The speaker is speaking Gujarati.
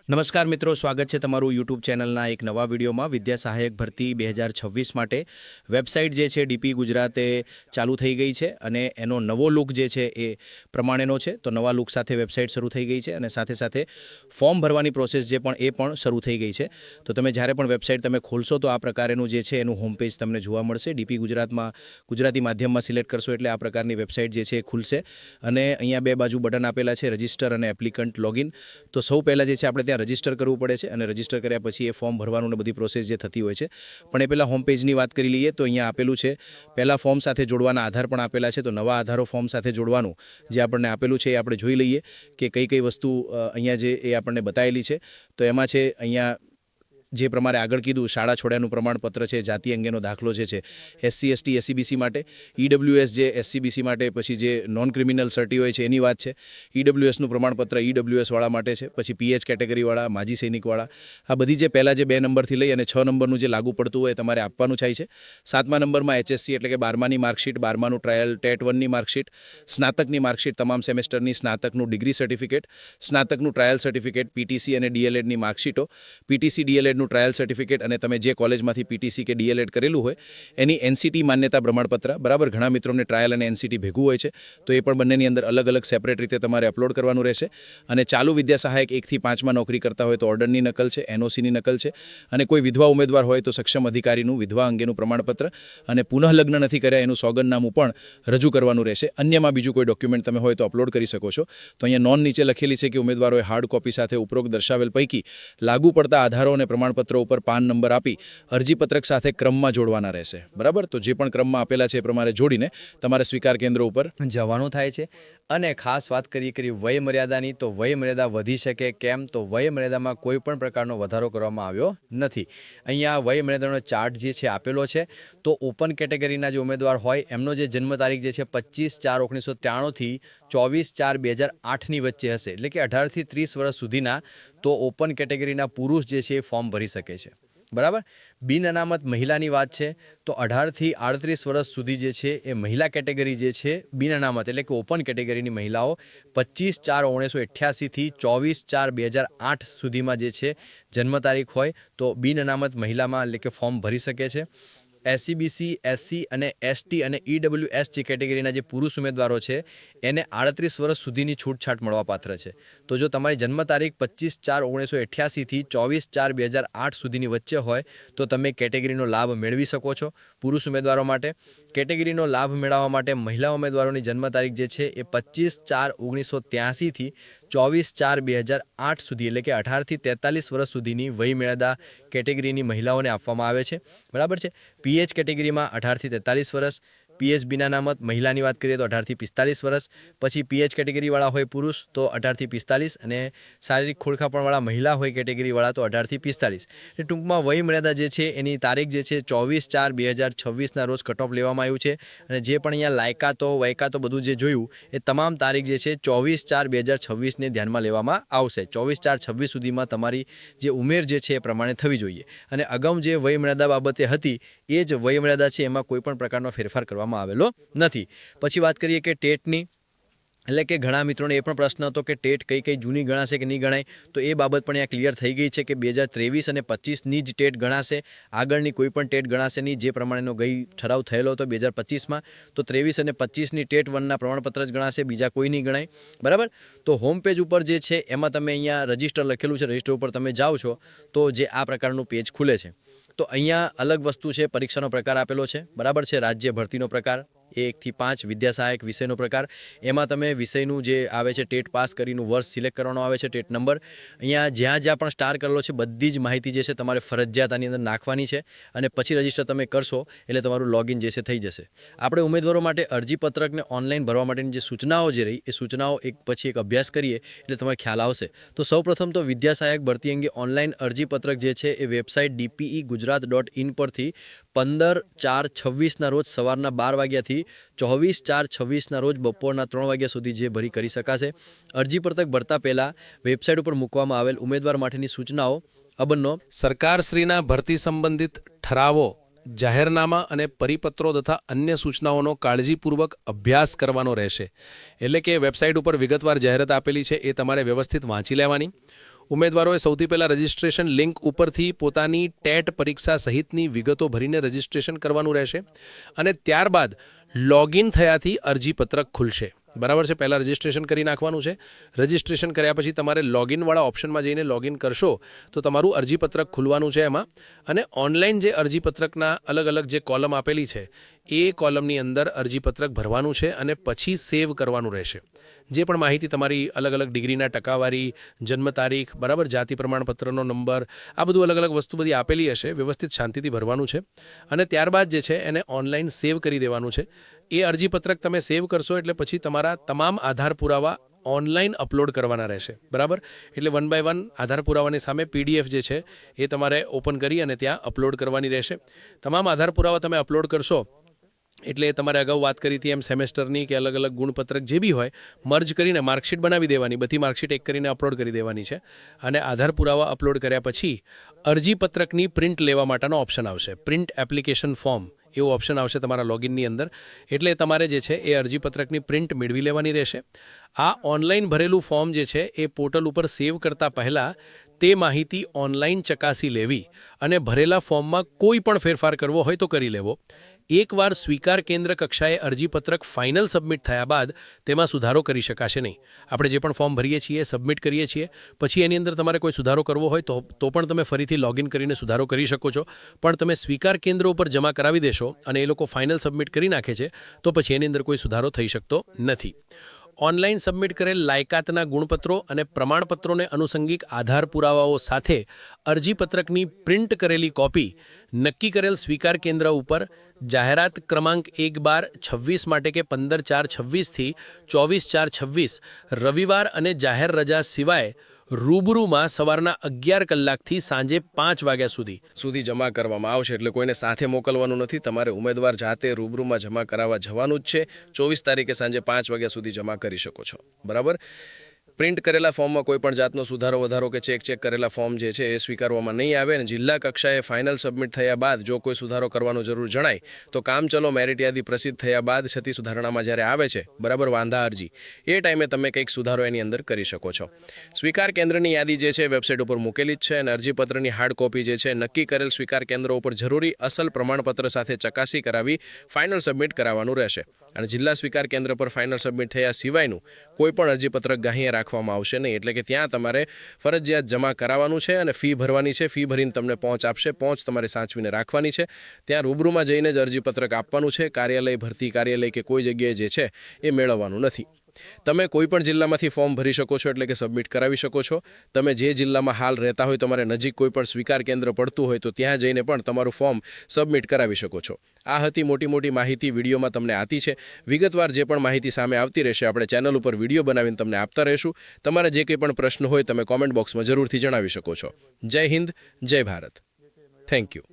નમસ્કાર મિત્રો, સ્વાગત છે તમારું યુટ્યુબ ચેનલના એક નવા વિડીયોમાં. વિદ્યા સહાયક ભરતી 2026 માટે વેબસાઇટ જે છે ડીપી ગુજરાતે ચાલુ થઈ ગઈ છે અને એનો નવો લુક જે છે એ પ્રમાણેનો છે. તો નવા લુક સાથે વેબસાઇટ શરૂ થઈ ગઈ છે અને સાથે સાથે ફોર્મ ભરવાની પ્રોસેસ જે પણ એ પણ શરૂ થઈ ગઈ છે. તો તમે જ્યારે પણ વેબસાઇટ તમે ખોલશો તો આ પ્રકારેનું જે છે એનું હોમ પેજ તમને જોવા મળશે. ડીપી ગુજરાતમાં ગુજરાતી માધ્યમમાં સિલેક્ટ કરશો એટલે આ પ્રકારની વેબસાઇટ જે છે એ ખુલશે અને અહીંયા બે બાજુ બટન આપેલા છે, રજિસ્ટર અને એપ્લિકન્ટ લોગિન. તો સૌ પહેલાં જે છે આપણે ત્યાં રજિસ્ટર કરવું પડે છે અને રજિસ્ટર કર્યા પછી એ ફોર્મ ભરવાનું ને બધી પ્રોસેસ જે થતી હોય છે. પણ એ પહેલાં હોમ પેજની વાત કરી લઈએ તો અહીંયા આપેલું છે પહેલાં ફોર્મ સાથે જોડવાના આધાર પણ આપેલા છે. તો નવા આધારો ફોર્મ સાથે જોડવાનું જે આપણને આપેલું છે એ આપણે જોઈ લઈએ કે કઈ કઈ વસ્તુ અહીંયા જે એ આપણને બતાવેલી છે. તો એમાં છે અહીંયા જે પ્રમાણે આગળ કીધું, શાળા છોડ્યાનું પ્રમાણપત્ર છે, જાતિ અંગેનો દાખલો જે છે SC ST SCBC માટે, EWS જે SCBC માટે, પછી જે નોન ક્રિમિનલ સર્ટી હોય છે એની વાત છે, EWSનું પ્રમાણપત્ર EWS વાળા માટે છે, પછી PH કેટેગરીવાળા, માજી સૈનિકવાળા, આ બધી જે પહેલાં જે 2 નંબરથી લઈ અને 6 નંબરનું જે લાગુ પડતું હોય તમારે આપવાનું થાય છે. 7મા નંબરમાં HSC એટલે કે 12માની માર્કશીટ, 12માનું ટ્રાયલ, ટેટ 1ની માર્કશીટ, સ્નાતકની માર્કશીટ, તમામ સેમેસ્ટરની, સ્નાતકનું ડિગ્રી સર્ટિફિકેટ, સ્નાતકનું ટ્રાયલ સર્ટિફિકેટ, PTC અને DLEDની માર્કશીટો, PTC DLEDનું ટ્રાયલ સર્ટિફિકેટ અને તમે જે કોલેજમાંથી PTC કે DLED કરેલું હોય એની NCT માન્યતા પ્રમાણપત્ર. બરાબર, ઘણા મિત્રોને ટ્રાયલ અને NCT ભેગું હોય છે તો એ પણ બંનેની અંદર અલગ અલગ સેપરેટ રીતે તમારે અપલોડ કરવાનું રહેશે. અને ચાલુ વિદ્યા સહાયક 1 થી 5માં નોકરી કરતા હોય તો ઓર્ડરની નકલ છે, NOCની નકલ છે. અને કોઈ વિધવા ઉમેદવાર હોય તો સક્ષમ અધિકારીનું વિધવા અંગેનું પ્રમાણપત્ર અને પુનઃલગ્ન નથી કર્યા એનું સોગંદનામું પણ રજૂ કરવાનું રહેશે. અન્યમાં બીજું કોઈ ડોક્યુમેન્ટ તમે હોય તો અપલોડ કરી શકો છો. તો અહીંયા નોંધ નીચે લખેલી છે કે ઉમેદવારોએ હાર્ડ કોપી સાથે ઉપરોક્ત દર્શાવેલ પૈકી લાગુ પડતા આધારો અને પ્રમાણપત્રો ઉપર પાન નંબર આપી અરજીપત્રક સાથે ક્રમમાં જોડવાના રહેશે. બરાબર, તો જે પણ ક્રમમાં આપેલા છે એ પ્રમાણે જોડીને તમારે સ્વીકાર કેન્દ્ર ઉપર જવાનું થાય છે. અને ખાસ વાત કરીએ વય મર્યાદાની, તો વય મર્યાદા વધી શકે કેમ? તો વય મર્યાદામાં કોઈ પણ પ્રકારનો વધારો કરવામાં આવ્યો નથી. અહીંયા વય મર્યાદાનો ચાર્ટ જે છે આપેલો છે. તો ઓપન કેટેગરીના જે ઉમેદવાર હોય એમનો જે જન્મ તારીખ જે છે 25/4/1993 થી 24/4/2008ની વચ્ચે હશે, એટલે કે 18 થી 30 વર્ષ સુધીના, તો ઓપન કેટેગરીના પુરુષ જે છે એ ફોર્મ ભરી શકે છે. બરાબર. બિન અનામત મહિલાની વાત છે તો 18 થી 38 વર્ષ સુધી જે છે એ મહિલા કેટેગરી જે છે બિન અનામત એટલે કે ઓપન કેટેગરીની મહિલાઓ 25/4/1988 થી 24/4/2008 સુધીમાં જે છે જન્મ તારીખ હોય તો બિન અનામત મહિલામાં એટલે કે ફોર્મ ભરી શકે છે. SCBC, SC અને ST અને EWS જે કેટેગરીના જે પુરુષ ઉમેદવારો છે એને 38 વર્ષ સુધીની છૂટછાટ મળવાપાત્ર છે. તો જો તમારી જન્મ તારીખ 25/4/1988 થી 24/4/2008 સુધીની વચ્ચે હોય તો તમે કેટેગરીનો લાભ મેળવી શકો છો. પુરુષ ઉમેદવારો માટે કેટેગરીનો લાભ મેળવવા માટે મહિલા ઉમેદવારોની જન્મ તારીખ જે છે એ 25/4/1983 થી 24/4/2008 સુધી એટલે કે 18 થી 43 વર્ષ સુધીની વય મર્યાદા કેટેગરીની મહિલાઓને આપવામાં આવે છે. બરાબર છે. PH કેટેગરીમાં 18 થી 43 વર્ષ, PH બિન અનામત મહિલાની વાત કરીએ તો 18 થી 45 વર્ષ, પછી PH કેટેગરીવાળા હોય પુરુષ તો 18 થી 45 અને શારીરિક ખોળખાપણવાળા મહિલા હોય કેટેગરીવાળા તો 18 થી 45. એટલે ટૂંકમાં વય મર્યાદા જે છે એની તારીખ જે છે 24/4/2026ના રોજ કટ ઓફ લેવામાં આવ્યું છે. અને જે પણ અહીંયા લાયકાતો વયકાતો બધું જે જોયું એ તમામ તારીખ જે છે 24/4/2026ને ધ્યાનમાં લેવામાં આવશે. 24/4/26 સુધીમાં તમારી જે ઉંમર જે છે એ પ્રમાણે થવી જોઈએ. અને અગાઉ જે વય મર્યાદા બાબતે હતી એ જ વય મર્યાદા છે, એમાં કોઈ પણ પ્રકારનો ફેરફાર કરવામાં આવેલો નથી. પછી વાત કરીએ કે ટેટની, એટલે કે ઘણા મિત્રોને એ પણ પ્રશ્ન હતો કે ટેટ કઈ જૂની ગણાશે કે નહીં ગણાય, તો એ બાબત પણ અહીંયા ક્લિયર થઈ ગઈ છે કે 2023 અને 25ની જ ટેટ ગણાશે, આગળની કોઈ પણ ટેટ ગણાશે નહીં. જે પ્રમાણેનો ગઈ ઠરાવ થયેલો હતો 2025માં, તો 23 અને 25ની ટેટ 1ના પ્રમાણપત્ર જ ગણાશે, બીજા કોઈ નહીં ગણાય. બરાબર. તો હોમ પેજ ઉપર જે છે એમાં તમે અહીંયા રજિસ્ટર લખેલું છે, રજિસ્ટર ઉપર તમે જાઓ છો તો જે આ પ્રકારનું પેજ ખુલે છે. તો અહીંયા અલગ વસ્તુ છે, પરીક્ષાનો પ્રકાર આપેલો છે. બરાબર છે. રાજ્ય ભરતીનો પ્રકાર 1 થી 5, વિદ્યા સહાયક વિષયનો પ્રકાર, એમાં તમે વિષયનું જે આવે છે ટેટ પાસ કરીનું વર્ષ સિલેક્ટ કરવાનો આવે છે, ટેટ નંબર. અહીંયા જ્યાં પણ સ્ટાર કરેલો છે બધી જ માહિતી જે છે તમારે ફરજિયાત આની અંદર નાખવાની છે અને પછી રજિસ્ટર તમે કરશો એટલે તમારું લોગિન જે છે થઈ જશે. આપણે ઉમેદવારો માટે અરજીપત્રકને ઓનલાઈન ભરવા માટેની જે સૂચનાઓ જે રહી એ સૂચનાઓ એક પછી એક અભ્યાસ કરીએ એટલે તમને ખ્યાલ આવશે. તો સૌપ્રથમ તો વિદ્યા સહાયક ભરતી અંગે ઓનલાઈન અરજીપત્રક જે છે એ વેબસાઇટ dpegujarat.in પરથી 15/4/26ના રોજ સવારના 12 વાગ્યાથી 24/4/26ના રોજ બપોરના 3 વાગ્યા સુધી જે ભરી કરી શકાશે. અરજીપત્રક ભરતા પહેલાં વેબસાઇટ ઉપર મૂકવામાં આવેલ ઉમેદવાર માટેની સૂચનાઓ અબન્નો સરકારશ્રીના ભરતી સંબંધિત ઠરાવો, જાહેરનામા અને પરિપત્રો તથા અન્ય સૂચનાઓનો કાળજીપૂર્વક અભ્યાસ કરવાનો રહેશે. એટલે કે વેબસાઇટ ઉપર વિગતવાર જાહેરાત આપેલી છે એ તમારે વ્યવસ્થિત વાંચી લેવાની. ઉમેદવારોએ સૌથી પહેલાં રજિસ્ટ્રેશન લિંક ઉપરથી પોતાની ટેટ પરીક્ષા સહિતની વિગતો ભરીને રજિસ્ટ્રેશન કરવાનું રહેશે અને ત્યારબાદ લોગિન થયાથી અરજીપત્રક ખુલશે. બરાબર છે. પહેલાં રજિસ્ટ્રેશન કરી નાખવાનું છે. રજિસ્ટ્રેશન કર્યા પછી તમારે લોગિનવાળા ઓપ્શનમાં જઈને લોગિન કરશો તો તમારું અરજીપત્રક ખુલવાનું છે એમાં. અને ઓનલાઈન જે અરજીપત્રકના અલગ અલગ જે કોલમ આપેલી છે એ કોલમની અંદર અરજીપત્રક ભરવાનું છે અને પછી સેવ કરવાનું રહેશે. જે પણ માહિતી તમારી અલગ અલગ ડિગ્રીના ટકાવારી, જન્મ તારીખ, બરાબર, જાતિ પ્રમાણપત્રનો નંબર, આ બધું અલગ અલગ વસ્તુ બધી આપેલી હશે, વ્યવસ્થિત શાંતિથી ભરવાનું છે અને ત્યારબાદ જે છે એને ઓનલાઈન સેવ કરી દેવાનું છે. એ અરજીપત્રક તમે સેવ કરશો એટલે પછી તમારા તમામ આધાર પુરાવા ઓનલાઈન અપલોડ કરવાના રહેશે. બરાબર. એટલે 1 by 1 આધાર પુરાવાની સામે PDF જે છે એ તમારે ઓપન કરી અને ત્યાં અપલોડ કરવાની રહેશે. તમામ આધાર પુરાવા તમે અપલોડ કરશો એટલે તમારે અગાઉ વાત કરી હતી એમ સેમેસ્ટરની કે અલગ અલગ ગુણપત્રક જે બી હોય મર્જ કરીને માર્કશીટ બનાવી દેવાની. બધી માર્કશીટ એક કરીને અપલોડ કરી દેવાની છે અને આધાર પુરાવા અપલોડ કર્યા પછી અરજીપત્રકની પ્રિન્ટ લેવા માટેનો ઓપ્શન આવશે. પ્રિન્ટ એપ્લિકેશન ફોર્મ એવો ઓપ્શન આવશે તમારા લોગિનની અંદર. એટલે તમારે જે છે એ અરજીપત્રકની પ્રિન્ટ મેળવી લેવાની રહેશે. આ ઓનલાઈન ભરેલું ફોર્મ જે છે એ પોર્ટલ ઉપર સેવ કરતાં પહેલાં તે માહિતી ઓનલાઈન ચકાસી લેવી અને ભરેલા ફોર્મમાં કોઈ પણ ફેરફાર કરવો હોય તો કરી લેવો. એકવાર સ્વીકાર કેન્દ્ર કક્ષાએ અરજીપત્રક ફાઇનલ સબમિટ થયા બાદ તેમાં સુધારો કરી શકાશે નહીં. આપણે જે પણ ફોર્મ ભરીએ છીએ, સબમિટ કરીએ છીએ, પછી એની અંદર તમારે કોઈ સુધારો કરવો હોય તો પણ તમે ફરીથી લોગિન કરીને સુધારો કરી શકો છો. પણ તમે સ્વીકાર કેન્દ્ર ઉપર જમા કરાવી દેશો અને એ લોકો ફાઇનલ સબમિટ કરી નાખે છે તો પછી એની અંદર કોઈ સુધારો થઈ શકતો નથી. ઓનલાઈન સબમિટ કરેલ લાયકાતના ગુણપત્રો અને પ્રમાણપત્રોને અનુસંગિક આધાર પુરાવાઓ સાથે અરજીપત્રકની પ્રિન્ટ કરેલી કોપી નક્કી કરેલ સ્વીકાર કેન્દ્ર ઉપર જાહેરાત ક્રમાંક 1/12/26 માટે કે 15/4/26 થી 24/4/26 રવિવાર અને જાહેર રજા સિવાય રૂબરૂમાં સવારના 11 કલાકથી સાંજે 5 વાગ્યા સુધી જમા કરવામાં આવશે. એટલે કોઈને સાથે મોકલવાનું નથી. તમારે ઉમેદવાર જાતે રૂબરૂમાં જમા કરાવવા જવાનું જ છે. 24 તારીખે સાંજે 5 વાગ્યા સુધી જમા કરી શકો છો. બરાબર. પ્રિન્ટ કરેલા ફોર્મમાં કોઈ પણ જાતનો સુધારો વધારો કે ચેક કરેલા ફોર્મ જે છે એ સ્વીકારવામાં નહીં આવે. અને જિલ્લા કક્ષાએ ફાઇનલ સબમિટ થયા બાદ જો કોઈ સુધારો કરવાનો જરૂર જણાય તો કામચલો મેરિટ યાદી પ્રસિદ્ધ થયા બાદ છતી સુધારણામાં જ્યારે આવે છે, બરાબર, વાંધા અરજી, એ ટાઈમે તમે કંઈક સુધારો એની અંદર કરી શકો છો. સ્વીકાર કેન્દ્રની યાદી જે છે વેબસાઇટ ઉપર મૂકેલી જ છે અને અરજીપત્રની હાર્ડ કોપી જે છે નક્કી કરેલ સ્વીકાર કેન્દ્ર ઉપર જરૂરી અસલ પ્રમાણપત્ર સાથે ચકાસી કરાવી ફાઇનલ સબમિટ કરાવવાનું રહેશે. અને જિલ્લા સ્વીકાર કેન્દ્ર પર ફાઇનલ સબમિટ થયા સિવાયનું કોઈ પણ અરજીપત્રક ગાંહીએ રાખવામાં આવશે નહીં. એટલે કે ત્યાં તમારે ફરજિયાત જમા કરાવવાનું છે અને ફી ભરવાની છે. ફી ભરીને તમને પહોંચ આપશે. પહોંચ તમારે સાચવીને રાખવાની છે. ત્યાં રૂબરૂમાં જઈને જ અરજીપત્રક આપવાનું છે. કાર્યાલય, ભરતી કાર્યાલય કે કોઈ જગ્યાએ જે છે એ મેળવવાનું નથી. તમે કોઈ પણ જિલ્લામાંથી ફોર્મ ભરી શકો છો, એટલે કે સબમિટ કરાવી શકો છો. તમે જે જિલ્લામાં હાલ રહેતા હોય, તમારે નજીક કોઈ પણ સ્વીકાર કેન્દ્ર પડતું હોય તો ત્યાં જઈને પણ તમારું ફોર્મ સબમિટ કરાવી શકો છો. આ હતી મોટી માહિતી વિડીયોમાં તમને આપી છે. વિગતવાર જે પણ માહિતી સામે આવતી રહેશે આપણે ચેનલ ઉપર વિડીયો બનાવીને તમને આપતા રહીશું. તમારા જે કંઈ પણ પ્રશ્ન હોય તમે કોમેન્ટ બોક્સમાં જરૂરથી જણાવી શકો છો. જય હિન્દ, જય ભારત. Thank you.